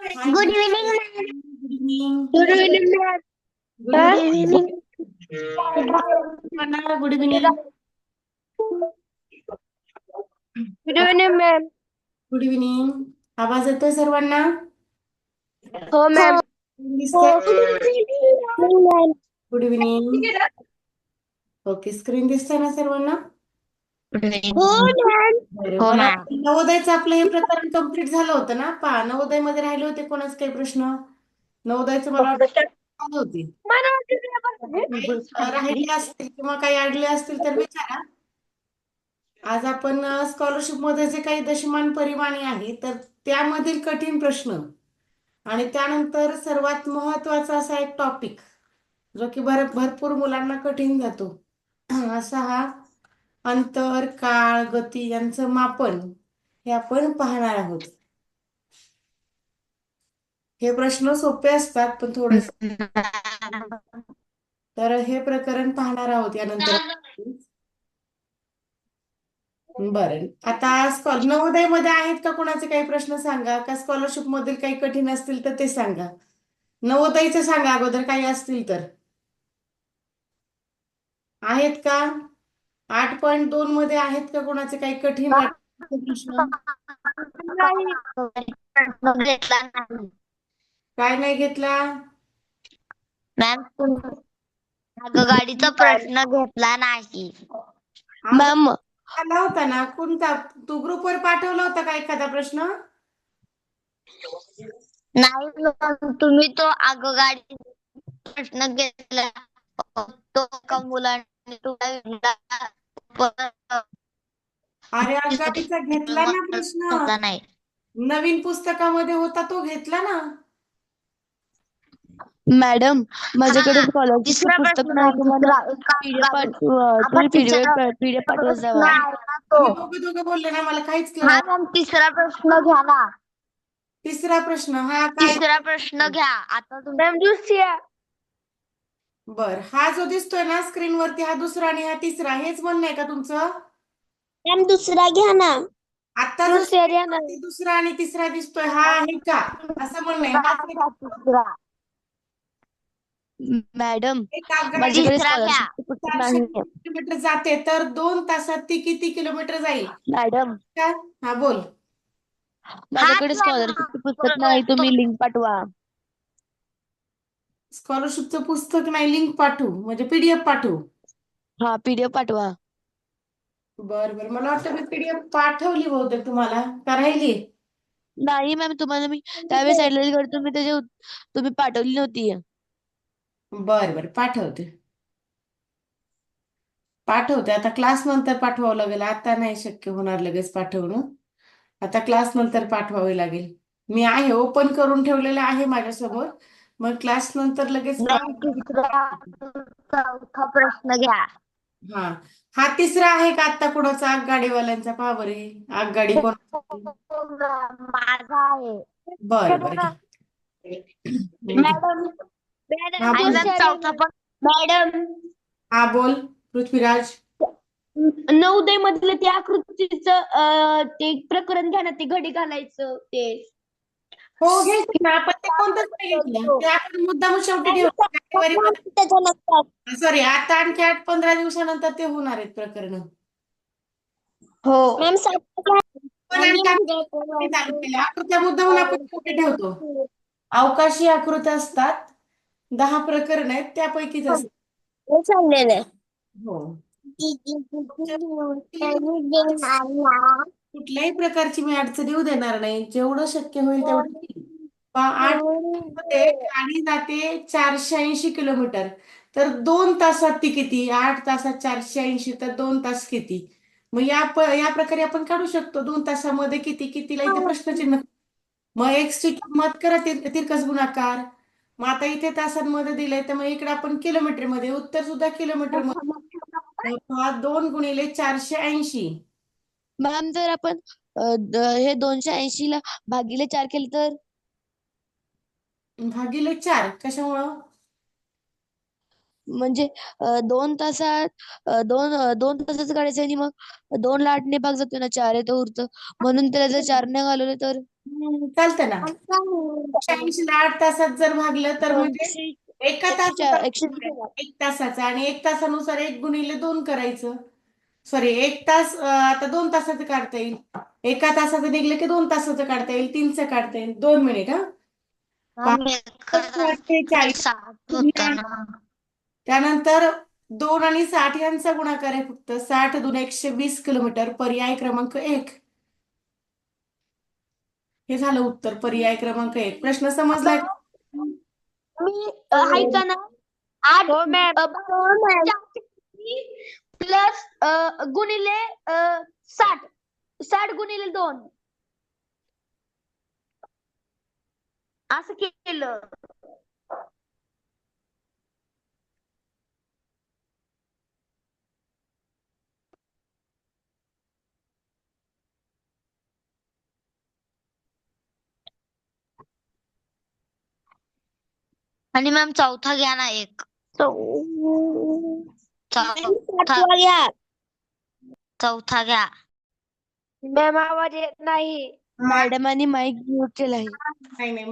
Hi, Good good evening, ma'am. evening. Good evening, ma'am. Good Good evening. evening. Good evening. Good evening, ma'am. Good evening. आवाज येतोय सर्वांना? हो ma'am. दिसतंय? Ma'am. Good evening. Okay, screen दिसतंय ना सर्वांना? हो मॅम. बरं, हो मला मॅम. वाटतं नवोदयचं आपलं हे प्रकरण कम्प्लीट झालं होतं ना? पहा, नवोदयमध्ये राहिले होते कोणाचे काही प्रश्न? नवोदयचं मला वाटतं झाले होते. काही राहिले असतील किंवा काही अडले असतील तर विचारा. आज आपण स्कॉलरशिप मध्ये जे काही दशमान परिमाणी आहे तर त्यामधील कठीण प्रश्न आणि त्यानंतर सर्वात महत्वाचा असा एक टॉपिक जो की भरपूर मुलांना कठीण जातो असा हा अंतर, काळ, गती यांचं मापन हे आपण पाहणार आहोत. हे प्रश्न सोपे असतात पण थोडेसे, तर हे प्रकरण पाहणार आहोत यानंतर. बरं, आता नवोदय मध्ये आहेत का कोणाचे काही प्रश्न सांगा, का स्कॉलरशिप मधील काही कठीण असतील तर ते सांगा. नवोदयचे सांगा अगोदर काही असतील तर. आहेत का? 8.2 मध्ये आहेत का कोणाचे काही कठीण वाटते प्रश्न? घेतला नाही. काय नाही घेतला? मॅम आगगाडीचा प्रश्न घेतला नाही. अगं, मॅम आला होता ना कोणता? तू ग्रुपवर पाठवला होता का एखादा प्रश्न? नाही मॅम, तुम्ही तो आगगाडी प्रश्न घेतला. तो का मुलांनी अरे, आगगाडीचा घेतला ना प्रश्न, घेतला नाही. नवीन पुस्तकामध्ये होता तो घेतला ना. मॅडम, माझ्याकडे स्कॉलरशिपचं तिसरा पुस्तक प्रश्न नाही. मॅम, तुम्हाला तिसरा तुम्ही पीडीएफ पाठवत प्रश्न जावा. आहे ना तो. तुम्ही दोघे दोघे बोलले ना, मला काहीच हा कळलं. मॅम, तिसरा प्रश्न घ्या ना. तिसरा प्रश्न हा काय? तिसरा प्रश्न घ्या आता तुम्ही. बर, हा जो दिसतोय ना स्क्रीनवरती हा दुसरा आणि हा तिसरा, हेच म्हणणं आहे का तुमचं? मॅम दुसरा घ्या ना. आता जो स्क्रीनवरती दुसरा आणि तिसरा दिसतोय हा आहे का, असं म्हणणं आहे? हाच आहे का? तिसरा. मॅडम, एक आगगाडी माझ्याकडे तिसरा घ्या. स्कॉलरशिपचं पुस्तक 400 नाही. किलोमीटर जाते तर 2 तासात ती किती किलोमीटर जाईल? मॅडम, का? हा, बोल. माझ्याकडे स्कॉलरशिपचं पुस्तक नाही. तुम्ही लिंक पाठवा. स्कॉलरशिपचं पुस्तक नाही, लिंक पाठवू म्हणजे पीडीएफ पाठवू? हा, पीडीएफ पाठवा. बर बर, मला वाटतं मी पीडीएफ पाठवली बहुतेक तुम्हाला, का राहिली? नाही मॅम, तुम्हाला मी त्यावेळेस ऍडलेली करतो, तुम्ही पाठवली नव्हती. बर बर, पाठवते पाठवते. आता क्लास नंतर पाठवावं लागेल, आता नाही शक्य होणार लगेच पाठवणं. आता क्लास नंतर पाठवावे लागेल. मी आहे ओपन करून ठेवलेलं आहे माझ्यासमोर, मग क्लास नंतर लगेच मॅम तिसरा चौथा प्रश्न घ्या. हा, हा तिसरा आहे का आता कुणाचा? आगगाडीवाल्यांचा पहा बरे, आगगाडी कोण? माझा आहे. बरं बरं, घ्या. मॅडम हा आणि बोल. मॅम चौथा पण. मॅडम हा बोल, पृथ्वीराज. नवोदय मधलं ते आकृतीचं ते प्रकरण घ्या ना, ते घडी घालायचं ते. हो, घ्यायची ना आपण, ते कोणतंच नाही घेतलं ते आपण मुद्दाम शेवटी ठेवलं. सॉरी, आता आणखी 8-15 दिवसानंतर ते होणार आहेत प्रकरण. हो मॅम पण आणखी आपण चालू केलं आकृत्या मुद्दामून आपण कुठे ठेवतो. अवकाशी आकृत्या असतात, 10 प्रकरण आहेत त्यापैकीच असतात. चाललेलं आहे. हो, कुठल्याही प्रकारची मी अडचण येऊ देणार नाही, जेवढं शक्य होईल तेवढं केलं. 8 मध्ये गाडी जाते 480 किलोमीटर, तर 2 तासात ती किती? 8 तासात 480 तर 2 तास किती? मग या प्रकारे आपण काढू शकतो 2 तासामध्ये किती कितीला इथे प्रश्नचिन्ह. मग एक्स ची किंमत करा तिरकस गुणाकार. मग आता इथे तासांमध्ये दिलंय तर मग इकडे आपण किलोमीटर मध्ये, उत्तर सुद्धा किलोमीटर मध्ये. 2 गुणिले 480. मॅम, जर आपण हे 280 ला भागिले 4 केलं तर? भागिले 4 कशामुळं? म्हणजे 2 तासात दोन तासाचं काढायचं आणि मग 2 ला 8ने भाग जातो ना, 4 आहे तो उरतं. म्हणून त्याला जर 4ने घालवलं तर चालतं ना. 180 ला 8 तासात जर भागलं तर म्हणजे एका तासाचा 1 तासाचा आणि 1 तासानुसार 1 × 2 करायचं. सॉरी 1 तास आता 2 तासाचं काढता येईल. एका तासाचं निघलं की 2 तासाचं काढता येईल, 3चं काढता येईल. 2 मिनिट हा. मॅम एका 48. 60 होतं ना. त्यानंतर 2 आणि 60 यांचा गुणाकार आहे फक्त. 60 × 2 120 किलोमीटर. पर्याय क्रमांक 1. हे झालं उत्तर, पर्याय क्रमांक 1. प्रश्न समजलाय का? मी ऐका ना 8 प्लस गुणिले 60 60 गुणिले 2 असं केलं. आणि मॅम चौथा घ्या ना एक. चौथा चौथा घ्या. मॅम आवाज येत नाही. मॅडमांनी माईक म्यूट केला आहे. नाही नाही,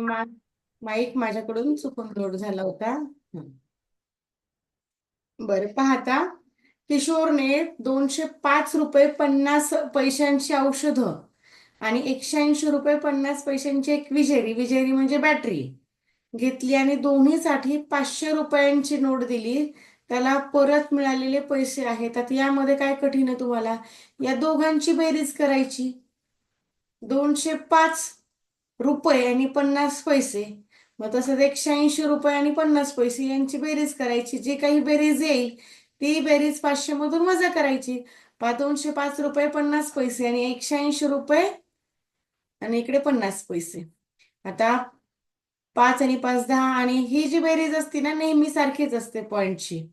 माईक माझ्याकडून चुकून लोड झाला होता. बरं पाहता, किशोरने 205 रुपये 50 पैशांची औषधं आणि 180 रुपये 50 पैशांची एक विजेरी म्हणजे बॅटरी घेतली आणि दोन्हीसाठी 500 रुपयांची नोट दिली. त्याला परत मिळालेले पैसे आहेत. आता यामध्ये काय कठीण आहे तुम्हाला? या दोघांची बेरीज करायची. 205 रुपये आणि 50 पैसे, मग तसंच 180 रुपये आणि 50 पैसे यांची बेरीज करायची. जी काही बेरीज येईल ती बेरीज 500 मधून वजा करायची. 205 रुपये 50 पैसे आणि 180 रुपये आणि इकडे 50 पैसे. आता 5 आणि 5 10 आणि ही जी बेरीज असते ना नेहमी सारखीच असते पॉइंटची.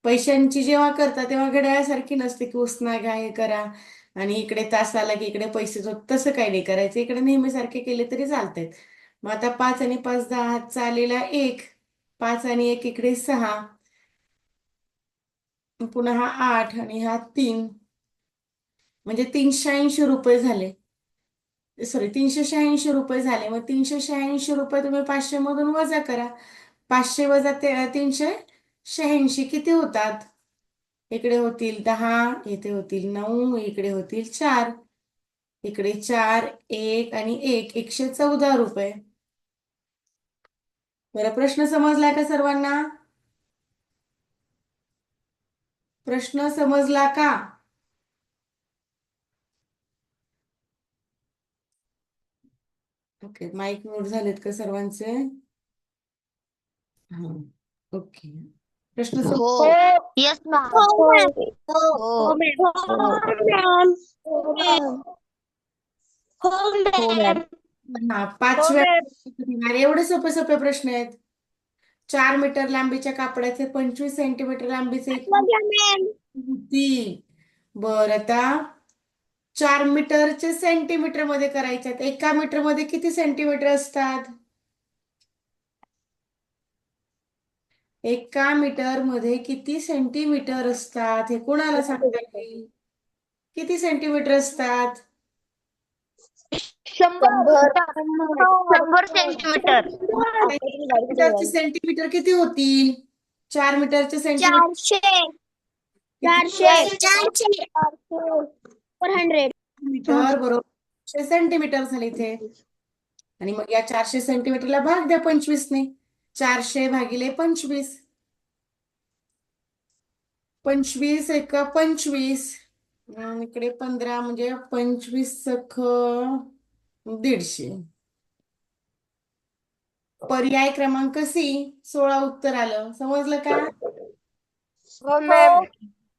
पैशांची जेव्हा करता तेव्हा घड्याळासारखी नसते की उसना घ्या हे करा आणि इकडे तास आला की इकडे पैसे तसं काही नाही करायचं. इकडे नेहमी सारखे केले तरी चालतात. मग आता 5 आणि 5 10 हातचा आलेला 1, 5 आणि 1 इकडे 6, पुन्हा हा 8 आणि हा 3, म्हणजे 380 रुपये झाले. सॉरी 386 रुपये झाले. मग 386 रुपये तुम्ही 500 मधून वजा करा. 500 वजा 386 किती होतात? इकडे होतील 10, इथे होतील 9, इकडे होतील 4, इकडे 4 1 आणि 1 114 रुपये. बरं, प्रश्न समजलाय का सर्वांना? प्रश्न समजला का? ओके, माईक म्यूट झालेत का सर्वांचे? हा, ओके. प्रश्न हो. Yes ma'am. हो मॅम. हा, 5व्या एवढे सोपे सोपे प्रश्न आहेत. 4 मीटर लांबीच्या कापडाचे 25 सेंटीमीटर लांबीचे होती. बरं, आता 4 मीटरचे सेंटीमीटर मध्ये करायचे आहेत. 1 मीटर मध्ये किती सेंटीमीटर असतात? 1 मीटर मध्ये किती सेंटीमीटर असतात हे कोणाला सांगता येईल? किती सेंटीमीटर असतात? 100 सेंटीमीटर. मीटरचे सेंटीमीटर किती होतील? 4 मीटरचे सेंटीमीटर 400 मीटर बरोबर 400 सेंटीमीटर झाले इथे. आणि मग या 400 सेंटीमीटरला भाग द्या 25 ने. 400 भागिले 25. 25 एक 25. इकडे 15 म्हणजे 25 सख 150. पर्याय क्रमांक सी 16 उत्तर आलं. समजलं का? हो मॅम.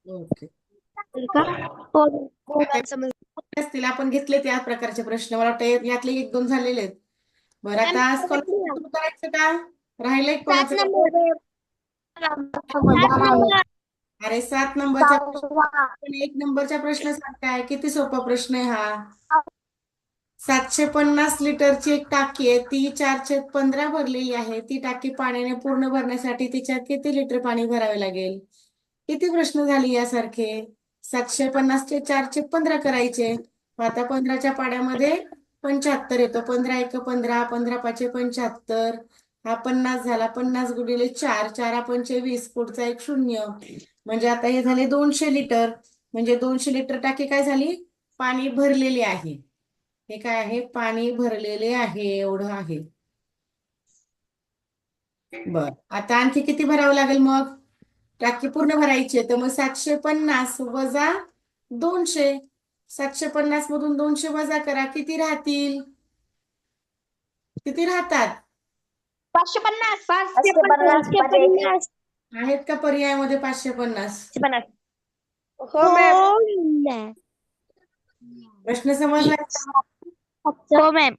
ओके. समजलं. असतील आपण घेतले त्या प्रकारचे प्रश्न. मला वाटतं यातले 1-2 झालेले आहेत. बरं, आता स्कॉलरशिप सुरू करायचं का? राहिलंय कोणाचं? अरे 7 नंबरच्या 1 नंबरच्या प्रश्नासारखा आहे. किती सोपा प्रश्न आहे हा. 750 लिटरची एक टाकी आहे, ती 4/15 भरलेली आहे. ती टाकी पाण्याने पूर्ण भरण्यासाठी तिच्यात किती लिटर पाणी भरावे लागेल? किती प्रश्न झाले यासारखे? 750 चे 4/15 करायचे. मग आता 15च्या पाड्यामध्ये 75 येतो. 15 एक 15, 15 पाचे 75. हा 50 झाला. 50 गुणिले 4, 4 पंचे 20, पुढचा एक 0. म्हणजे आता हे झाले 200 लिटर. म्हणजे 200 लिटर टाकी काय झाली? पाणी भरलेली आहे. हे काय आहे? पाणी भरलेले आहे, एवढं आहे. बर, आता आणखी किती भरावं लागेल मग? टाकी पूर्ण भरायची आहे, तर मग 750 वजा 200. 750 मधून 200 वजा करा, किती राहतील? किती राहतात? 550. 550. आहेत का पर्यायामध्ये 550? हो मॅम. प्रश्न समजला? हो मॅम.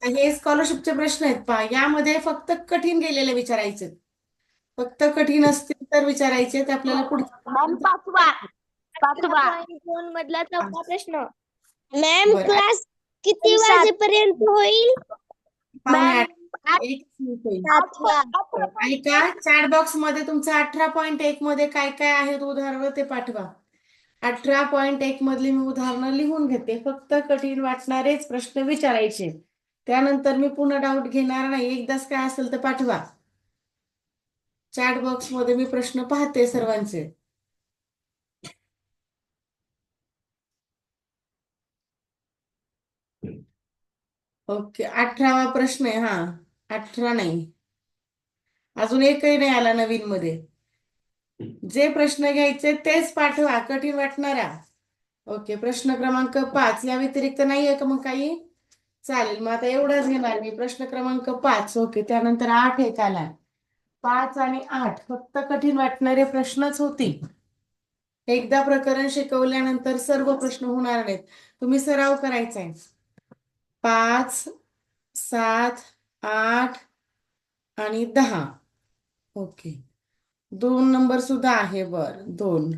हे स्कॉलरशिपचे प्रश्न आहेत पहा, यामध्ये फक्त कठीण गेलेले विचारायचे. फक्त कठीण असतील तर विचारायचे, ते आपल्याला मॅम पुढे. पाचवा. मधला चौथा प्रश्न. मॅम बरं, क्लास किती वाजेपर्यंत होईल? पावणे मॅम 8. एक मिनिट होईल. ऐका, चॅट बॉक्स मध्ये तुमचं 18.1 मध्ये काय काय आहेत उदाहरणं ते पाठवा. 18.1 मधली मी उदाहरणं लिहून घेते. फक्त कठीण वाटणारेच प्रश्न विचारायचे. त्यानंतर मी पुन्हा डाऊट घेणार नाही. एकदाच काय असेल तर पाठवा. चॅट बॉक्स मध्ये मी प्रश्न पाहते सर्वांचे. ओके, 18वा प्रश्न आहे. हा, 18 नाही, अजून एकही नाही आला नवीन मध्ये. जे प्रश्न घ्यायचे तेच पाठवा, कठीण वाटणारा. ओके, प्रश्न क्रमांक 5 या व्यतिरिक्त नाहीये का मग काही? चालेल, मग आता एवढंच घेणार मी. प्रश्न क्रमांक 5. ओके, त्यानंतर 8 एक आला. 5 आणि 8 फक्त कठीण वाटणारे प्रश्नच होतील. एकदा प्रकरण शिकवल्यानंतर सर्व प्रश्न होणार नाहीत, तुम्ही सराव करायचा आहे. 5, 7, 8 आणि 10. ओके, 2 नंबर सुद्धा आहे. बर, 2,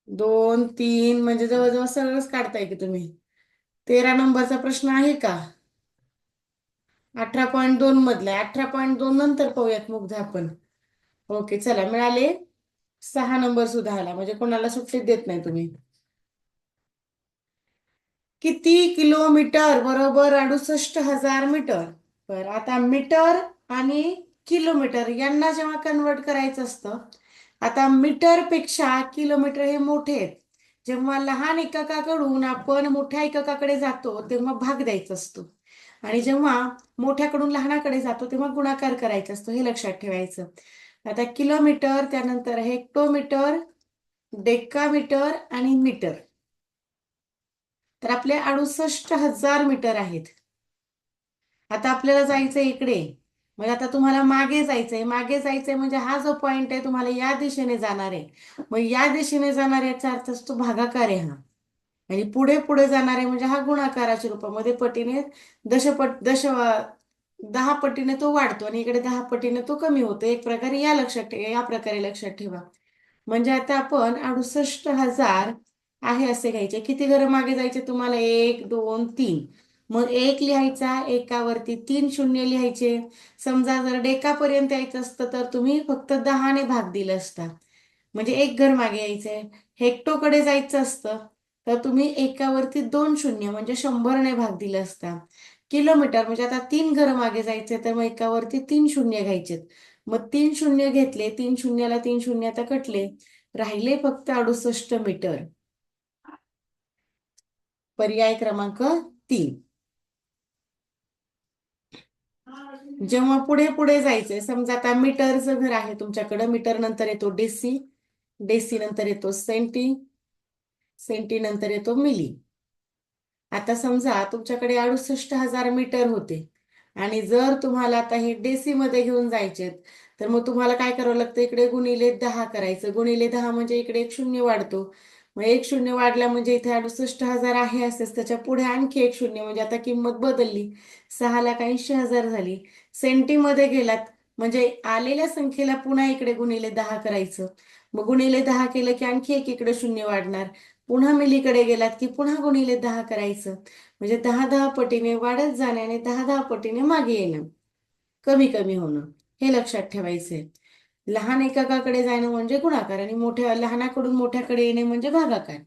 2, 3 म्हणजे जवळजवळ सगळंच काढताय की तुम्ही. 13 नंबरचा प्रश्न आहे का? 18.2 मधला आहे. 18.2 नंतर पाहूयात मुग्धा आपण. ओके, चला, मिळाले. 6 नंबर सुद्धा आला, म्हणजे कोणाला सुट्टीच देत नाही तुम्ही. किती किलोमीटर बरोबर 68,000 मीटर? बर, आता मीटर आणि किलोमीटर यांना जेव्हा कन्वर्ट करायचं असतं, आता मीटर पेक्षा किलोमीटर हे मोठे आहेत. जेव्हा लहान एककाकडून आपण मोठ्या एककाकडे जातो तेव्हा भाग द्यायचा असतो, आणि जेव्हा मोठ्याकडून लहानाकडे जातो तेव्हा गुणाकार करायचा असतो. हे लक्षात ठेवायचं. आता किलोमीटर, त्यानंतर हेक्टोमीटर, डेकामीटर आणि मीटर. तर आपले 68,000 मीटर आहेत. आता आपल्याला जायचंय इकडे, म्हणजे आता तुम्हाला मागे जायचंय. मागे जायचंय म्हणजे हा जो पॉइंट आहे तुम्हाला या दिशेने जाणार आहे. मग या दिशेने जाणार याचा अर्थ असतो भागाकार आहे हा. आणि पुढे पुढे जाणार आहे म्हणजे हा गुणाकाराच्या रूपामध्ये पटीने 10 पटीने तो वाढतो, आणि इकडे 10 पटीने तो कमी होतो. एक प्रकारे या प्रकारे लक्षात ठेवा. म्हणजे आता आपण 68,000 आहे असे घ्यायचे. किती घरं मागे जायचे तुम्हाला? 1, 2, 3. मग 1 लिहायचा, एकावरती 3 शून्य लिहायचे. समजा जर डेकापर्यंत यायचं असतं तर तुम्ही फक्त 10ने भाग दिला असता, म्हणजे 1 घर मागे यायचंय. हेक्टोकडे जायचं असतं तर तुम्ही एकावरती 2 शून्य म्हणजे 100ने भाग दिला असता. किलोमीटर म्हणजे आता 3 घर मागे जायचे तर मग एकावरती 3 शून्य घ्यायचे. मग 3 शून्य घेतले, 3 शून्याला 3 शून्य आता कटले, राहिले फक्त 68 मीटर. पर्याय क्रमांक 3. जेव्हा पुढे पुढे जायचंय, समजा आता मीटरचं घर आहे तुमच्याकडे, मीटर नंतर येतो डेसी, डेसी नंतर येतो सेंटी, सेंटी नंतर येतो मिली. आता समजा तुमच्याकडे 68,000 मीटर होते, आणि जर तुम्हाला आता हे डेसी मध्ये घेऊन जायचे तर मग तुम्हाला काय करावं लागतं? इकडे गुणिले 10 करायचं. गुणिले 10 म्हणजे इकडे एक शून्य वाढतो. मग एक शून्य वाढला म्हणजे इथे 68,000 आहे असेच, त्याच्या पुढे आणखी एक शून्य म्हणजे आता किंमत बदलली. 6,80,000 झाली. सेंटीमध्ये गेलात म्हणजे आलेल्या संख्येला पुन्हा इकडे गुणिले 10 करायचं. मग गुणिले 10 केलं की आणखी एक इकडे शून्य वाढणार. पुन्हा मिलीकडे गेलात की पुन्हा गुणिले 10 करायचं. म्हणजे 10-10 पटीने वाढत जाण्याने 10-10 पटीने मागे येणं, कमी कमी होणं, हे लक्षात ठेवायचंय. लहान एककाकडे जाणं म्हणजे गुणाकार आणि लहानाकडून मोठ्याकडे येणे म्हणजे भागाकार.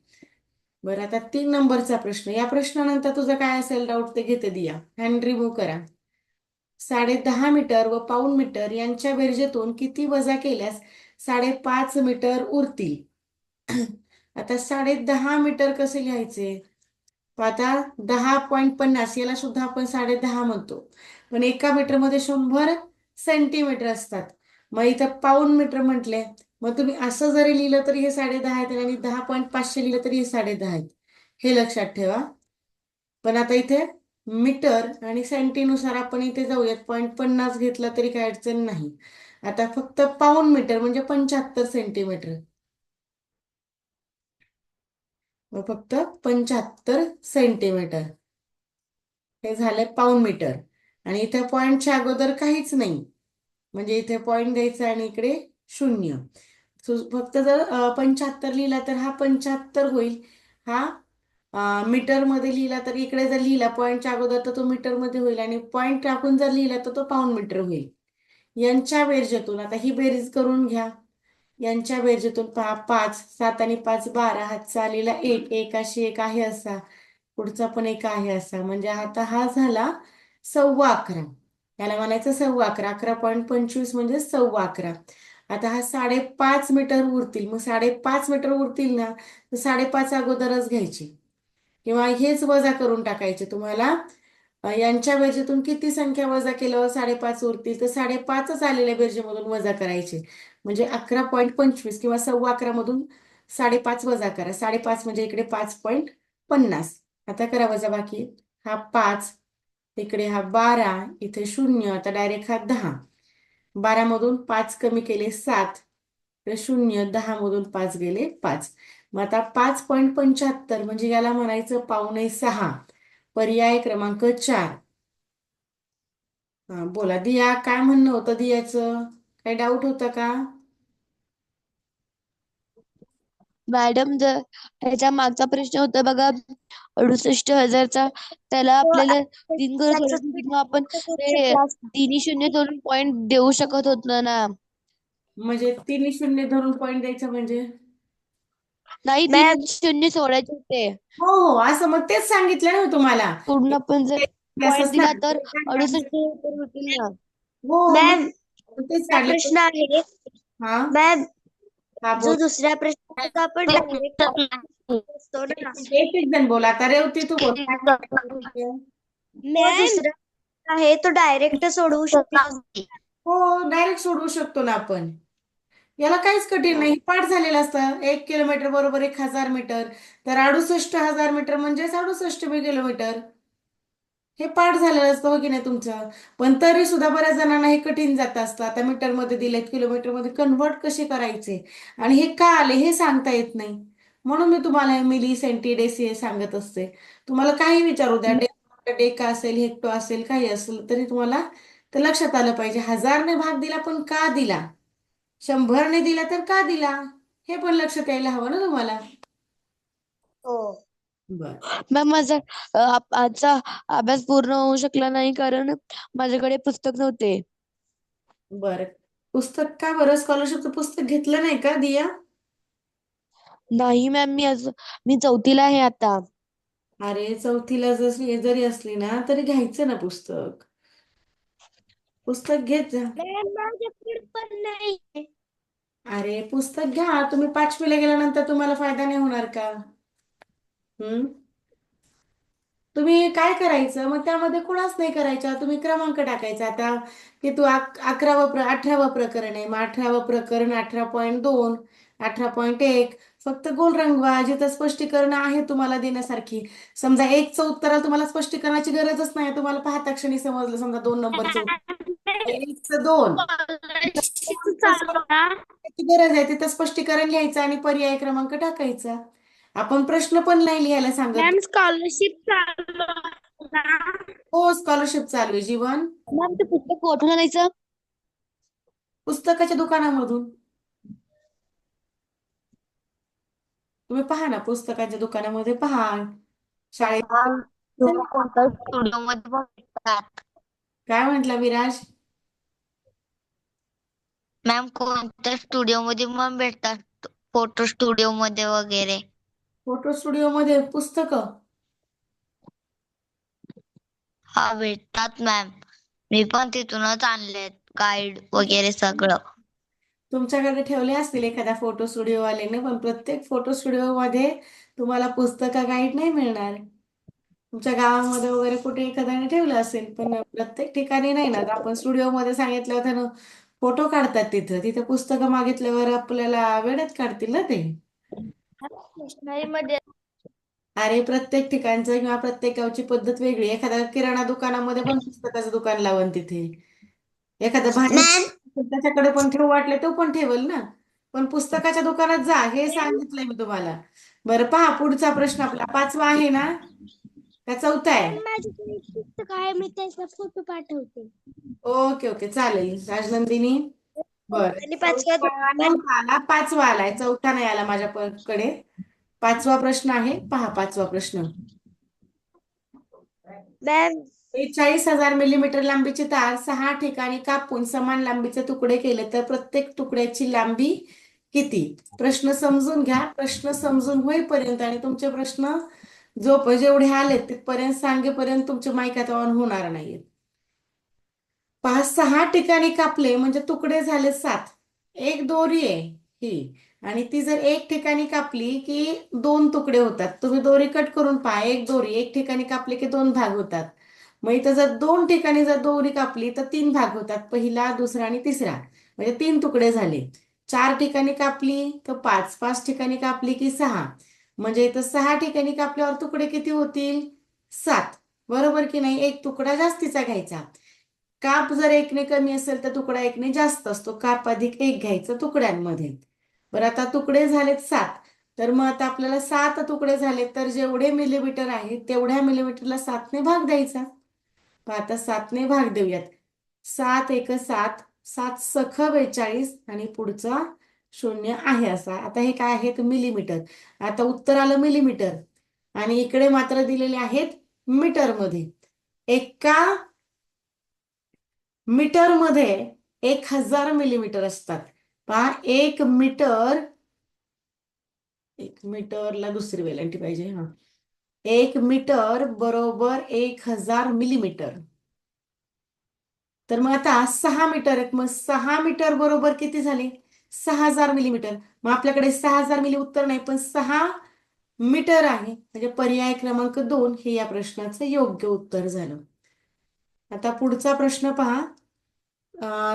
बरं, आता 3 नंबरचा प्रश्न. या प्रश्नानंतर तुझं काय असेल डाऊट ते घेते दिया. हँड रिमूव्ह करा. 10.5 मीटर व पाऊण मीटर यांच्या बेरजेतून किती वजा केल्यास 5.5 मीटर उरतील? आता 10.5 मीटर कसे लिहायचे? आता 10.50 याला सुद्धा आपण 10.5 म्हणतो. पण एका मीटरमध्ये 100 सेंटीमीटर असतात. मग इथं पाऊण मीटर म्हटले, मग तुम्ही असं जरी लिहिलं तरी हे 10.5 आहेत आणि 10.500 लिहिलं तरी हे 10.5 आहेत. हे लक्षात ठेवा. पण आता इथे मीटर आणि सेंटीनुसार आपण इथे जाऊयात. 0.50 घेतला तरी काही अडचण नाही. आता फक्त पाऊण मीटर म्हणजे 75 सेंटीमीटर. मग फक्त 75 सेंटीमीटर हे झाले पाऊण मीटर. आणि इथे पॉईंटच्या अगोदर काहीच नाही, म्हणजे इथे पॉईंट द्यायचा आणि इकडे 0. फक्त जर 75 लिहिला तर हा 75 होईल. हा मीटर मध्ये लिहिला तर इकडे जर लिहिला पॉईंटच्या अगोदर तर तो मीटर मध्ये होईल आणि पॉईंट टाकून जर लिहिला तर तो पाऊण मीटर होईल. यांच्या बेरजेतून आता ही बेरीज करून घ्या. यांच्या बेरजेतून 5, 7 आणि 5 12, हातचा आलेला 1, एकाशी 1 आहे असा, पुढचा पण 1 आहे असा, म्हणजे आता हा झाला 11.25. याला म्हणायचं 11.25. 11.25 म्हणजे 11.25. आता हा 5.5 मीटर उरतील. मग 5.5 मीटर उरतील ना, तर 5.5 अगोदरच घ्यायची किंवा हेच वजा करून टाकायचे. तुम्हाला यांच्या बेरजेतून किती संख्या वजा केल्यावर 5.5 उरतील, तर 5.5च आलेल्या बेरजेमधून वजा करायचे. म्हणजे 11.25 किंवा 11.25 मधून 5.5 वजा करा. 5.5 म्हणजे इकडे 5.50. आता करा वजा बाकी. हा 5, इकडे हा 12, इथे 0, आता डायरेक्ट हा 10. 12 मधून 5 कमी केले 7, तर 0, 10 मधून 5 गेले 5. मग आता 5.75 म्हणजे याला म्हणायचं 5.25. पर्याय क्रमांक 4. हा बोला दिया, काय म्हणणं होतं दियाचं? काही डाऊट होता का? मॅडम, जर ह्याच्या मागचा प्रश्न होता बघा 68,000चा, त्याला आपल्याला 3 करून सोडवायचं होतं, मग आपण ते तिन्ही शून्य धरून पॉईंट देऊ शकत होतो ना. म्हणजे 3 शून्य धरून पॉईंट द्यायचा म्हणजे? नाही, 3 शून्य सोडायचे होते. हो हो, असं मग तेच सांगितलं ना तुम्हाला. पूर्ण पण जर पॉईंट असंच ना. दिला तर 68,000 होतील ना. हो मग मॅम, तेच दुसरा काढले. प्रश्न आहे. हा मॅम, हा जो बोल. दुसऱ्या प्रश्नाचा आपण डायरेक्ट असतो ना, एक एक जण बोला. आता रेवती तू बोल. काय म्हणते? तो दुसरा आहे तो डायरेक्ट सोडवू शकतो. हो, डायरेक्ट सोडवू शकतो ना आपण. याला काहीच कठीण नाही. पाठ झालेलं असतं. 1 किलोमीटर बरोबर 1,000 मीटर. तर 68,000 मीटर म्हणजे 68 किलोमीटर. हे पाठ झालेलं असतं हो की नाही तुमचं? पण तरी सुद्धा बऱ्याच जणांना हे कठीण जात असतं. आता मीटरमध्ये दिलेत, किलोमीटरमध्ये कन्व्हर्ट कसे करायचे आणि हे का आले हे सांगता येत नाही. म्हणून मी तुम्हाला मिली, सेंटी, डेसी हे सांगत असते. तुम्हाला काही विचारू द्या, डेका असेल, हेक्टो असेल, काही असेल तरी तुम्हाला तर लक्षात आलं पाहिजे. 1000ने भाग दिला पण का दिला? 100ने दिला तर का दिला? हे पण लक्षात यायला हवं ना तुम्हाला. हो. बर मॅम, माझा आजचा अभ्यास पूर्ण होऊ शकला नाही कारण माझ्याकडे पुस्तक नव्हते. बर, पुस्तक का बरं? स्कॉलरशिपचं पुस्तक घेतलं नाही का दिया? नाही मॅम, मी 4थीला आहे आता. अरे, चौथीला जरी असली ना तरी घ्यायचं ना पुस्तक. पुस्तक घेत जा. माझ्याकडे पण नाही. अरे, पुस्तक घ्या. तुम्ही 5वीला गेल्यानंतर तुम्हाला फायदा नाही होणार का? हम्म. तुम्ही काय करायचं मग त्यामध्ये कुणाच नाही करायचा, तुम्ही क्रमांक टाकायचा. आता की तू 18वं प्रकरण आहे, मग 18वं प्रकरण 18.2, 18.1. फक्त गोल रंगवा. जिथं स्पष्टीकरण आहे तुम्हाला देण्यासारखी. समजा 1चं उत्तराला तुम्हाला स्पष्टीकरणाची गरजच नाही, तुम्हाला पाहता क्षणी समजलं. समजा 2 नंबरचं उत्तर 1चं 2, गरज आहे तिथं स्पष्टीकरण लिहायचं आणि पर्याय क्रमांक टाकायचा. आपण प्रश्न पण नाही लिहायला सांगत. मॅम, स्कॉलरशिप चालू आहे ना? हो, स्कॉलरशिप चालू आहे जीवन. मॅम, ते पुस्तक कुठून आणायचं? पुस्तकाच्या दुकानामधून. तुम्ही पहा ना, पुस्तकाच्या दुकानामध्ये पहा, शाळेत. कोणत्या स्टुडिओ मध्ये पण भेटतात काय म्हंटला विराज? मॅम, कोणत्या स्टुडिओ मध्ये पण भेटतात फोटो स्टुडिओ मध्ये वगैरे. फोटो स्टुडिओ मध्ये पुस्तकं? हा, भेटतात मॅम. मी पण तिथूनच आणलेत गाईड वगैरे सगळं. तुमच्याकडे ठेवले असतील एखाद्या फोटो स्टुडिओ वाल्याने, पण प्रत्येक फोटो स्टुडिओ मध्ये तुम्हाला पुस्तका गाईड नाही मिळणार. तुमच्या गावामध्ये वगैरे कुठे एखाद्याने ठेवलं असेल, पण प्रत्येक ठिकाणी नाही ना. आपण स्टुडिओ मध्ये सांगितलं त्यानं फोटो काढतात, तिथं तिथं पुस्तकं मागितल्यावर आपल्याला वेळेत काढतील ना ते. स्टेशनरी मध्ये अरे प्रत्येक ठिकाणचं किंवा प्रत्येक गावची पद्धत वेगळी. एखाद्या किराणा दुकानामध्ये पण पुस्तकाचं दुकान लावून तिथे एखादं भाजी त्याच्याकडे पण ठेवू वाटले तो पण ठेवल ना. पण पुस्तकाच्या दुकानात जा, हे सांगितलंय मी तुम्हाला. बरं, पहा पुढचा प्रश्न आपला 5वा आहे ना, का 4था आहे? माझ्याकडे एक पुस्तक आहे, मी त्याचा फोटो पाठवते. ओके ओके, चालेल राजनंदिनी. बर, आणि पाचव्या नव्हता आला, 5वा आलाय, 4था नाही आला माझ्याकडे. 5वा प्रश्न आहे, पहा 5वा प्रश्न. मॅम 40,000 मिलीमीटर लांबीचे तार 6 ठिकाणी कापून समान लांबीचे तुकडे केले तर प्रत्येक तुकड्याची लांबी किती? प्रश्न समजून घ्या. प्रश्न समजून होईपर्यंत आणि तुमचे प्रश्न जेवढे आले तिथपर्यंत सांगेपर्यंत तुमचे माईक आता ऑन होणार नाहीये. 6 ठिकाणी कापले म्हणजे तुकडे झाले 7. एक दोरी आहे ही, आणि ती जर एक ठिकाणी कापली की 2 तुकडे होतात. तुम्ही दोरी कट करून पहा. एक दोरी एक ठिकाणी कापली की 2 भाग होतात. मग इथं जर 2 ठिकाणी जर दोरी कापली तर 3 भाग होतात. पहिला, दुसरा आणि तिसरा, म्हणजे 3 तुकडे झाले. 4 ठिकाणी कापली तर 5, 5 ठिकाणी कापली की 6, म्हणजे इथं 6 ठिकाणी कापल्यावर तुकडे किती होतील? 7. बरोबर की नाही? एक तुकडा जास्तीचा घ्यायचा. काप जर एकने कमी असेल तर तुकडा एकने जास्त असतो. काप अधिक एक घ्यायचं तुकड्यांमध्ये. बरं, आता तुकडे झालेत 7. तर मग आता आपल्याला 7 तुकडे झाले तर जेवढे मिलीमीटर आहे तेवढ्या मिलीमीटरला 7ने भाग द्यायचा. आता 7ने भाग देऊयात. 7 एक 7, 7 सख 42 आणि पुढचा 0 आहे असा. आता हे काय आहे तर मिलीमीटर. आता उत्तर आलं मिलीमीटर आणि इकडे मात्र दिलेले आहेत मीटर मध्ये. एका मीटर मध्ये 1000 मिलीमीटर असतात. पहा, एक मीटरला दुसरी वेलांटी पाहिजे. हा, 1 मीटर बरोबर 1000 मिलीमीटर. तर मग आता 6 मीटर आहेत, मग 6 मीटर बरोबर किती झाले? 6000 मिलीमीटर. मग आपल्याकडे 6000 मिली उत्तर नाही, पण 6 मीटर आहे, म्हणजे पर्याय क्रमांक 2 हे या प्रश्नाचं योग्य उत्तर झालं. आता पुढचा प्रश्न पहा.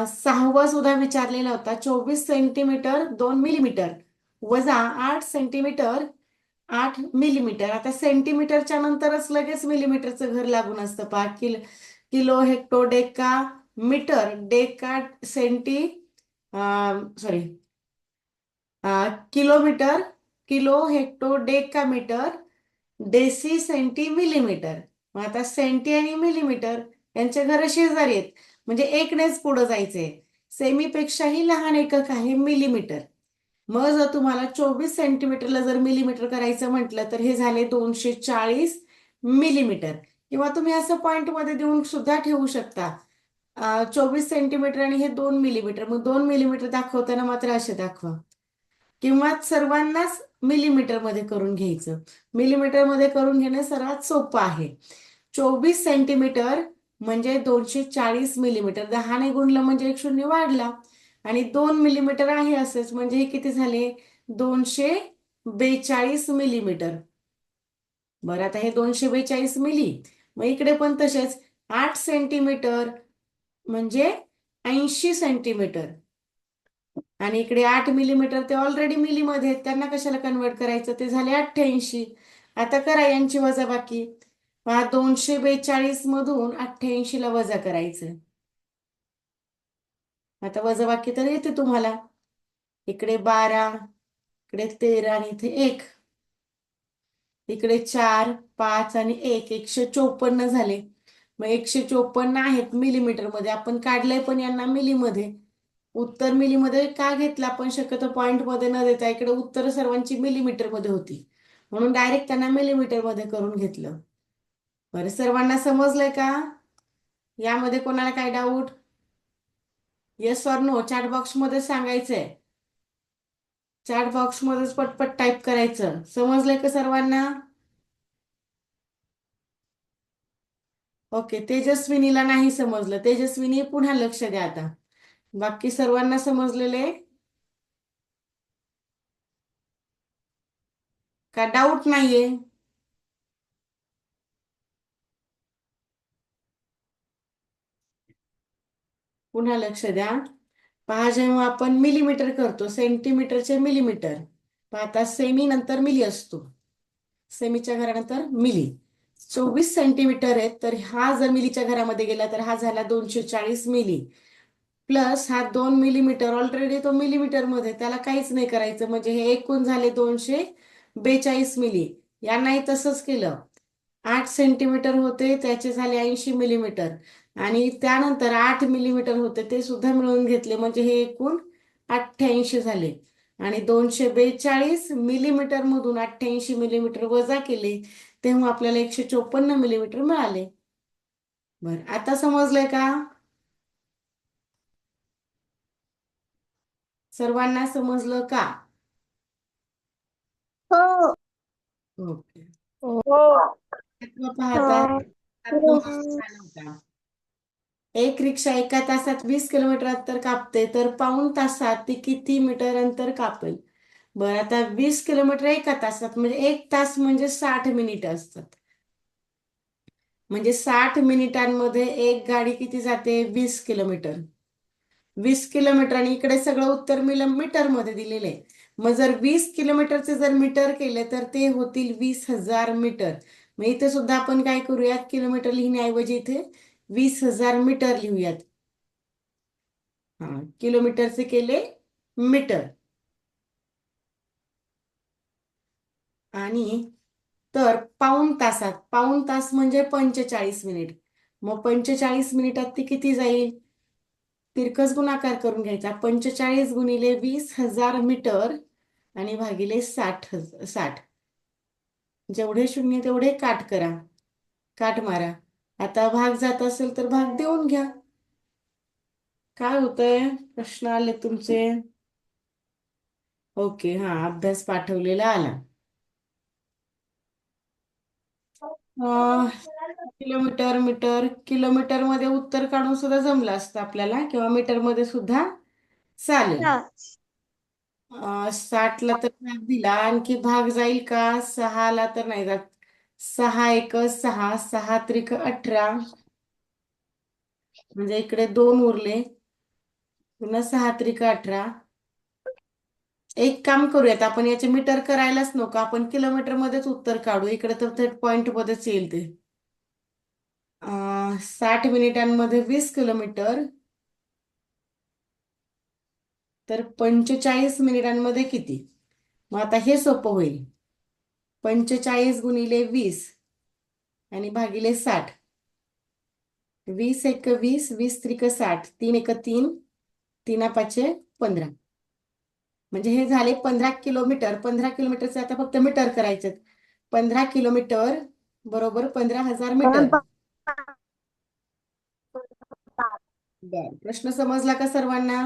6वा सुद्धा विचारलेला होता. 24 सेंटीमीटर 2 मिलीमीटर वजा 8 सेंटीमीटर 8 मिलीमीटर. आता सेंटीमीटरच्या नंतरच लगेच मिलीमीटरचं घर लागून असतं. पहा, kilo hecto deca metre deca centi sorry kilometre kilo hecto deca metre deci centi millimetre. मग आता सेंटी आणि मिलीमीटर यांचे घर शेजारी आहेत, म्हणजे एकनेच पुढे जायचे. सेमीपेक्षाही लहान एकक आहे मिलीमीटर. मग जर तुम्हाला 24 सेंटीमीटरला जर मिलीमीटर करायचं म्हटलं तर हे झाले 240 मिलीमीटर. किंवा तुम्ही असं पॉइंट मध्ये देऊन सुद्धा ठेवू शकता. 24 सेंटीमीटर आणि हे 2 मिलीमीटर. मग 2 मिलीमीटर दाखवताना मात्र असे दाखवा, किंवा सर्वांनाच मिलीमीटर मध्ये करून घ्यायचं. मिलीमीटर मध्ये करून घेणे सर्वात सोपं आहे. 24 सेंटीमीटर म्हणजे 240 मिलीमीटर. 10ने गुणलं म्हणजे एक शून्य वाढला, आणि 2 मिलीमीटर आहे असेच, म्हणजे हे किती झाले? 242 मिलीमीटर. बरं, आता हे 242 मिली. मग इकडे पण तसेच 8 सेंटीमीटर म्हणजे 80 सेंटीमीटर, आणि इकडे 8 मिलीमीटर ते ऑलरेडी मिलीमध्ये आहेत, त्यांना कशाला कन्वर्ट करायचं? ते झाले 88. आता करा यांची वजाबाकी. पहा, 242 मधून 88 ला वजा करायचं. आता वजाबाकी तर येते तुम्हाला. इकडे 12, इकडे 13 आणि इथे 1, इकडे 4, 5 आणि 1, 154 झाले. मग 154 आहेत मिलीमीटर मध्ये. आपण काढलंय पण यांना मिलीमध्ये. उत्तर मिलीमध्ये का घेतलं आपण शक्यतो पॉइंट मध्ये न देता इकडे उत्तर सर्वांची मिलीमीटर मध्ये होती म्हणून डायरेक्ट त्यांना मिलीमीटर मध्ये करून घेतलं. बरं सर्वांना समजलंय का? यामध्ये कोणाला काय doubt? Yes or no chat box मध्ये सांगायचंय. चॅट बॉक्स मध्येच पटपट टाईप करायचं. समजलंय का सर्वांना? ओके तेजस्विनीला नाही समजलं. तेजस्विनी पुन्हा लक्ष द्या आता. बाकी सर्वांना समजलेले का डाऊट नाहीये? पुन्हा लक्ष द्या. पहा जेव्हा आपण मिलीमीटर करतो सेंटीमीटरचे मिलीमीटर पाहता सेमी नंतर मिली असतो. सेमीच्या घरानंतर मिली 24 सेंटीमीटर आहे तर हा जर मिलीच्या घरामध्ये गेला तर हा झाला 240 मिली प्लस हा 2 मिलीमीटर ऑलरेडी तो मिलीमीटर मध्ये त्याला काहीच नाही करायचं म्हणजे हे एकूण झाले 242 मिली. यांनाही तसंच केलं. 8 सेंटीमीटर होते त्याचे झाले 80 मिलीमीटर आणि त्यानंतर 8 मिलीमीटर होते ते सुद्धा मिळवून घेतले म्हणजे हे एकूण 88 झाले आणि 242 मिलीमीटर मधून 88 मिलीमीटर वजा केले तेव्हा आपल्याला 154 मिलीमीटर मिळाले. बर आता समजलंय का? सर्वांना समजलं का? हो. ओके. हो. पाहता झाला होता. एक रिक्षा एका तासात 20 किलोमीटर अंतर कापते तर पाऊण तासात ती किती मीटर अंतर कापेल? बरं आता 20 किलोमीटर एका तासात म्हणजे एक तास म्हणजे 60 मिनिटं असतात. म्हणजे 60 मिनिटांमध्ये एक गाडी किती जाते? 20 किलोमीटर. 20 किलोमीटर आणि इकडे सगळं उत्तर मीटर मध्ये दिलेलं आहे. मग जर 20 किलोमीटरचे जर मीटर केले तर ते होतील 20,000 मीटर. मग इथे सुद्धा आपण काय करूयात किलोमीटर लिहिण्याऐवजी इथे 20,000 मीटर लिहूयात. हा किलोमीटरचे केले मीटर आणि तर पाऊण तास म्हणजे 45 मिनिट. मग 45 मिनिटात ती किती जाईल? तिरकस गुणाकार करून घ्यायचा 45 गुणिले 20,000 मीटर आणि भागिले 60. जेवढे शून्य तेवढे काट करा. काट मारा. आता भाग जात असेल तर भाग देऊन घ्या. काय होतंय? प्रश्न आले तुमचे? ओके हा अभ्यास पाठवलेला आला. किलोमीटर मध्ये उत्तर काढून सुद्धा जमलं असतं आपल्याला किंवा मीटर मध्ये सुद्धा चालेल. 60ला तर भाग दिला आणखी भाग जाईल का? 6ला तर नाही जात. 6 एक 6 6 त्रिक 18 म्हणजे इकडे 2 उरले पुन्हा 6 त्रिक 18. एक काम करूयात आपण याचे मीटर करायलाच नको आपण किलोमीटर मध्येच उत्तर काढू इकडे तर थेट पॉइंट मध्येच येईल ते. 60 मिनिटांमध्ये 20 किलोमीटर तर 45 मिनिटांमध्ये किती? मग आता हे सोपं होईल. 45 गुणिले 20 आणि भागिले 60. 20 एक 20 20 त्रिक 60 3 एक 3 3 पाचे 15 म्हणजे हे झाले 15 किलोमीटर. 15 किलोमीटरचे आता फक्त मीटर करायचे. 15 किलोमीटर बरोबर 15,000 मीटर. बरं प्रश्न समजला का सर्वांना?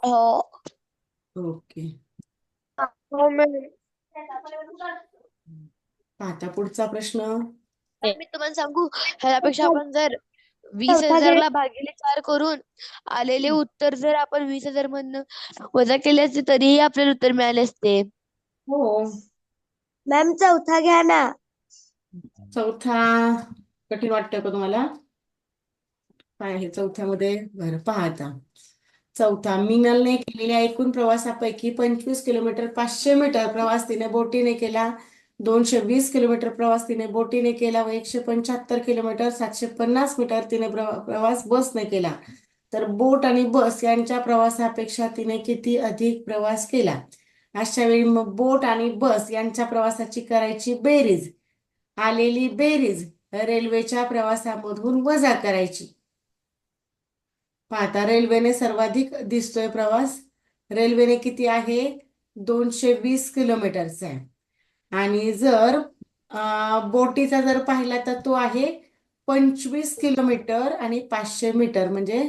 हो. ओके. हो मॅम. आता पुढचा प्रश्न. मी तुम्हाला सांगू ह्यापेक्षा आपण जर 20,000 ला भागिले 4 करून आलेले उत्तर जर आपण 20,000 मधनं वजा केले असते तरीही आपल्याला उत्तर मिळाले असते. हो मॅम चौथा घ्या ना. चौथा कठीण वाटतं का तुम्हाला? काय आहे चौथ्यामध्ये? बरं पहा आता. चौथा मिनलने केलेल्या एकूण प्रवासापैकी 25 किलोमीटर 500 मीटर प्रवास तिने बोटीने केला. 220 किलोमीटर प्रवास तिने बोटीने केला व 175 किलोमीटर 750 मीटर तिने प्रवास बसने केला. तर बोट आणि बस यांच्या प्रवासापेक्षा तिने किती अधिक प्रवास केला? अशा वेळी मग बोट आणि बस यांच्या प्रवासाची करायची बेरीज. आलेली बेरीज रेल्वेच्या प्रवासामधून वजा करायची. आता रेल्वेने सर्वाधिक दिसतोय प्रवास. रेल्वेने किती आहे? 220 किलोमीटरचा आहे. आणि जर बोटीचा जर पाहिला तर तो आहे 25 किलोमीटर आणि 500 मीटर म्हणजे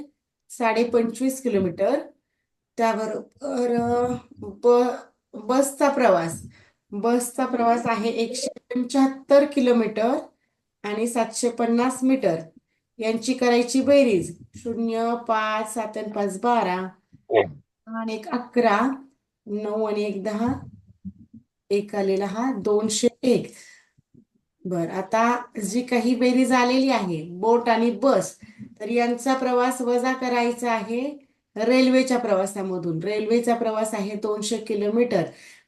25.5 किलोमीटर. त्याबरोबर बसचा प्रवास आहे 175 किलोमीटर आणि 750 मीटर. यांची करायची बेरीज 0, 5, 7 आणि 5 12, आणि 1 11, 9 आणि 1 10, एक आलेला हा 201. बर, आता जी काही बेरीज आलेली आहे बोट आणि बस, तर यांचा प्रवास वजा करायचा आहे रेल्वेच्या प्रवासामधून. रेल्वेचा प्रवास आहे 200 किलोमीटर.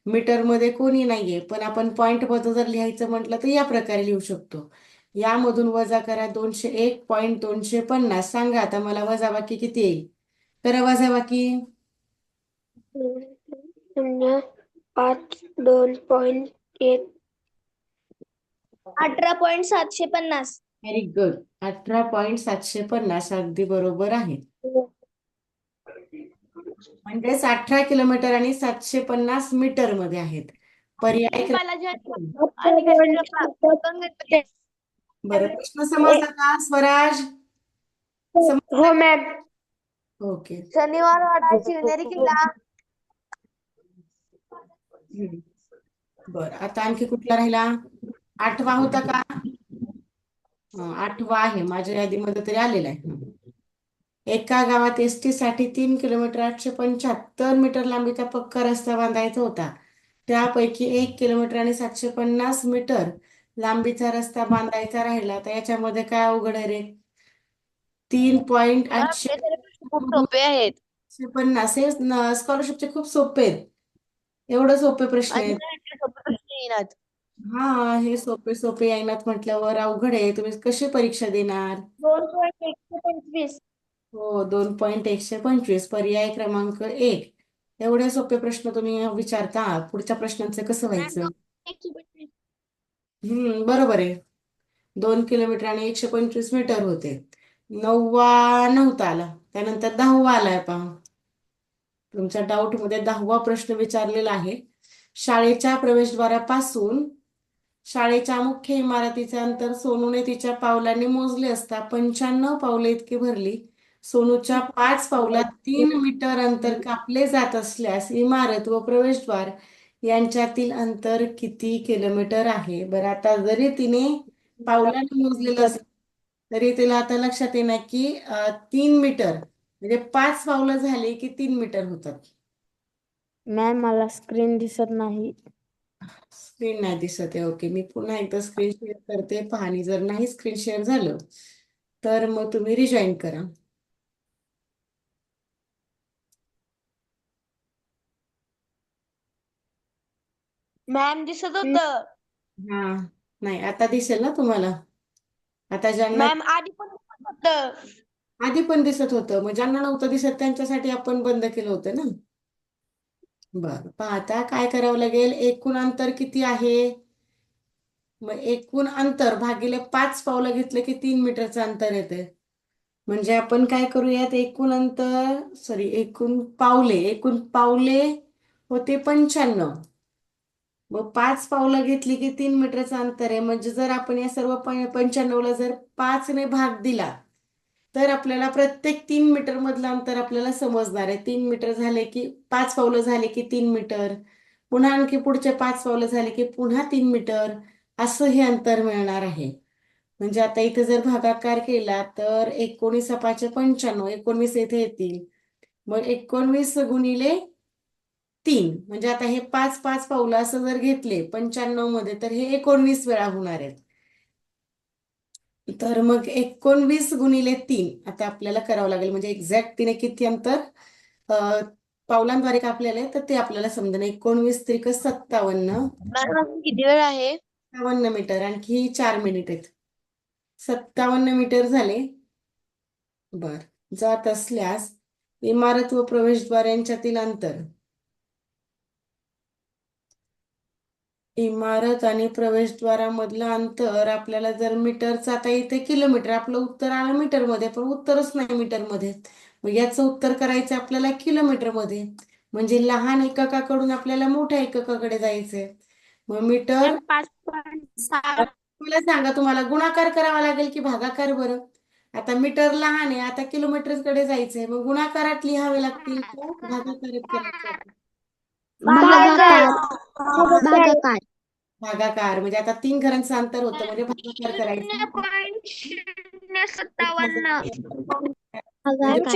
मीटरमध्ये कोणी नाहीये, पण आपण पॉइंट मध्ये जर लिहायचं म्हटलं तर या प्रकारे लिहू शकतो. यामधून वजा करा 201.250. सांगा आता मला वजाबाकी किती येईल? करा वजाबाकी. 0.5 2.1 18.750. Very good. 18.750 अगदी बरोबर आहे. म्हणजेच 18 किलोमीटर आणि 750 मीटर मध्ये आहेत. पर्याय बरं, प्रश्न समजला का स्वराज? हो मॅम. ओके. शनिवार वाडा शिवनेरी किल्ला. बर, आता आणखी कुठला राहिला? 8वा होता का? 8वा आहे माझ्या यादीमध्ये तरी आलेला आहे. एका गावात एसटी साठी 3 किलोमीटर 875 मीटर लांबीचा पक्का रस्ता बांधायचा होता. त्यापैकी 1 किलोमीटर आणि 750 मीटर लांबीचा रस्ता बांधायचा राहिला, तर याच्यामध्ये काय अवघड आहे रे? 3.8 खूप सोपे आहेत. 50 हे स्कॉलरशिपचे खूप सोपे आहेत. एवढं सोपे प्रश्न आहेत. सोपे प्रश्न येणार. हा, हे सोपे सोपे येईनात म्हटल्यावर अवघड आहे. तुम्ही कशी परीक्षा देणार? 2.125. हो, 2.125 पर्याय क्रमांक 1. एवढे सोपे प्रश्न तुम्ही विचारता, पुढच्या प्रश्नांचं कसं व्हायचं? बरोबर आहे. 2 किलोमीटर आणि 125 मीटर होते. 9वा नव्हता आला, त्यानंतर 10वा आलाय पहा. तुमच्या डाऊट मध्ये 10वा प्रश्न विचारलेला आहे. शाळेच्या प्रवेशद्वारापासून शाळेच्या मुख्य इमारतीचे अंतर सोनूने तिच्या पावलांनी मोजले असता 95 पावले इतकी भरली. सोनूच्या 5 पावलात 3 मीटर अंतर कापले जात असल्यास इमारत व प्रवेशद्वार यांच्यातील अंतर किती किलोमीटर आहे? बरं, आता जरी तिने पावलांनी मोजलेलं असेल तरी तिला आता लक्षात येणार की 3 मीटर म्हणजे 5 पावलं झाली की 3 मीटर होतात. मॅम मला स्क्रीन दिसत नाही. स्क्रीन नाही दिसत आहे. ओके, मी पुन्हा एकदा स्क्रीन शेअर करते. पाहणी जर नाही स्क्रीन शेअर झालं तर मग तुम्ही रिजॉईन करा. मॅम दिसत होत. हा, नाही आता दिसेल ना तुम्हाला. आता ज्यांना मॅम आधी पण दिसत होत. आधी पण दिसत होतं, मग ज्यांना नव्हतं दिसत त्यांच्यासाठी आपण बंद केलं होतं ना. बरं, पाहता काय करावं लागेल? एकूण अंतर किती आहे? मग एकूण अंतर भागिले 5 पावलं घेतलं की 3 मीटरचं अंतर येते. म्हणजे आपण काय करूयात, एकूण पावले होते 95. मग 5 पावलं घेतली की 3 मीटरचं अंतर आहे. म्हणजे जर आपण या सर्व 95ला जर 5 ने भाग दिला तर आपल्याला प्रत्येक 3 मीटर मधलं अंतर आपल्याला समजणार आहे. 3 मीटर झाले की 5 पावलं झाले की 3 मीटर, पुन्हा आणखी पुढचे 5 पावलं झाले की पुन्हा 3 मीटर, असं हे अंतर मिळणार आहे. म्हणजे आता इथे जर भागाकार केला तर 19 5 95, 19 इथे येतील. मग 19 गुणिले 3 म्हणजे आता हे 5 5 पावलं असं जर घेतले 95 मध्ये तर हे 19 वेळा होणार आहेत. तर मग 19 गुणिले 3 आता आपल्याला करावं लागेल. म्हणजे एक्झॅक्ट तिने किती अंतर पावलांद्वारे कापलेलं आहे तर ते आपल्याला समजेल. 19 त्रिक 57, मॅम किती वेळ आहे? 57 मीटर. आणखी 4 मिनिट आहेत. 57 मीटर झाले. बर, जात असल्यास इमारत व प्रवेशद्वार यांच्यातील अंतर, इमारत आणि प्रवेशद्वारामधलं अंतर आपल्याला जर मीटरचं, आता इथे किलोमीटर आपलं उत्तर आलं मीटर मध्ये, पण उत्तरच नाही मीटर मध्ये. मग याचं उत्तर करायचं आपल्याला किलोमीटरमध्ये. म्हणजे लहान एककाकडून आपल्याला मोठ्या एककाकडे जायचंय. मग मीटर, 5.7 मला सांगा तुम्हाला गुणाकार करावा लागेल की भागाकार बरं? आता मीटर लहान आहे, आता किलोमीटरकडे जायचंय, मग गुणाकारात लिहावे लागतील का भागाकारात करायचं? भागाकार भागाकार भागाकार. म्हणजे आता 3 घरांचं अंतर होतं, म्हणजे भागाकार करायचं. 0.57 म्हणजे भागाकार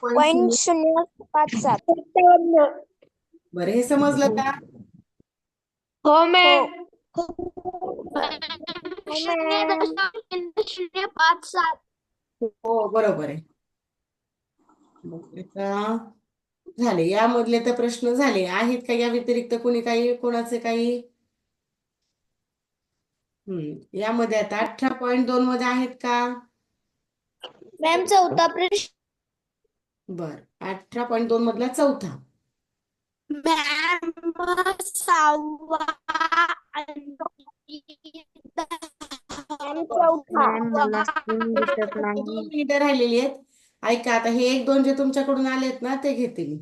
0.057. बरं, हे समजलं का? हो मॅम. 0.057 हो, बरोबर आहे. मग आता झाले, यामधले तर प्रश्न झाले. आहेत का या व्यतिरिक्त कोणी काही, कोणाचे काही? यामध्ये आता 18.2 मध्ये आहेत का? मॅम चौथा प्रश्न बर, 18.2 मधला चौथा. मॅम 6वा मॅम मला स्क्रीन दिसत नाही. 2 मिनिटं राहिलेली आहेत. ऐका, आता हे 1-2 जे तुमच्याकडून आलेत ना ते घेते मी.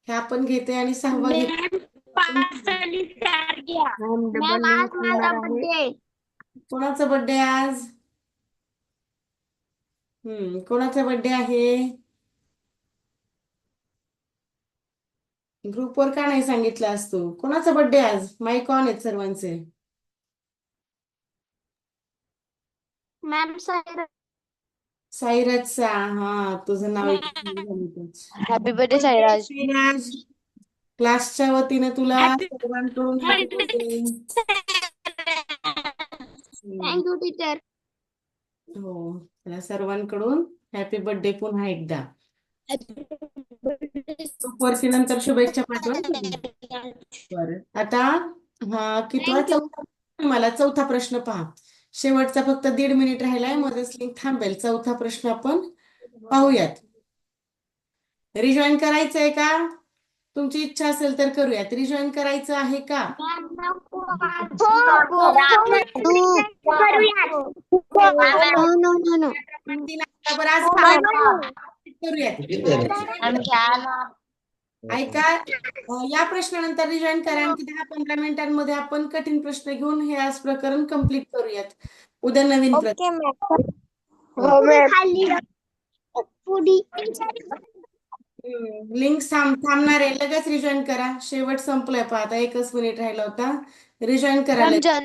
हे आपण घेते आणि 6वा घेते. मॅम डबल लिंक होणार आहे. कोणाचा बर्थडे आज? कोणाचा बर्थडे आहे? ग्रुपवर का नाही सांगितलं असतो? कोणाचा बर्थडे आज? माईक ऑन आहेत सर्वांचे. मॅम साईराजचा. हा, तुझं नाव हॅपी बर्थडे साईराज. साईराज, क्लासच्या वतीने तुला सर्वांकडून happy birthday. Thank you teacher. हो, त्याला सर्वांकडून हॅपी बर्थडे पुन्हा एकदा. ग्रुपवरती नंतर शुभेच्छा पाठवा तुम्ही. बरं, आता कितवा? चौथा. मला चौथा प्रश्न पहा. शेवटचा फक्त 1.5 मिनिट राहिलाय, मध्येच लिंक थांबेल. चौथा प्रश्न आपण पाहूयात. रिजॉईन करायचंय का? तुमची इच्छा असेल तर करूयात. रिजॉईन करायचं आहे का? बरं, आज करूयात. मॅम घ्या ना. ऐका, या प्रश्नानंतर रिजॉईन करा. आणखी 10-15 मिनिटांमध्ये आपण कठीण प्रश्न घेऊन हे आज प्रकरण कंप्लीट करूयात. उद्या नवीन प्रश्न. लिंक थांबणार आहे, लगेच रिजॉईन करा. शेवट संपलाय, पहा आता 1च मिनिट राहिला होता. रिजॉईन करा. मॅम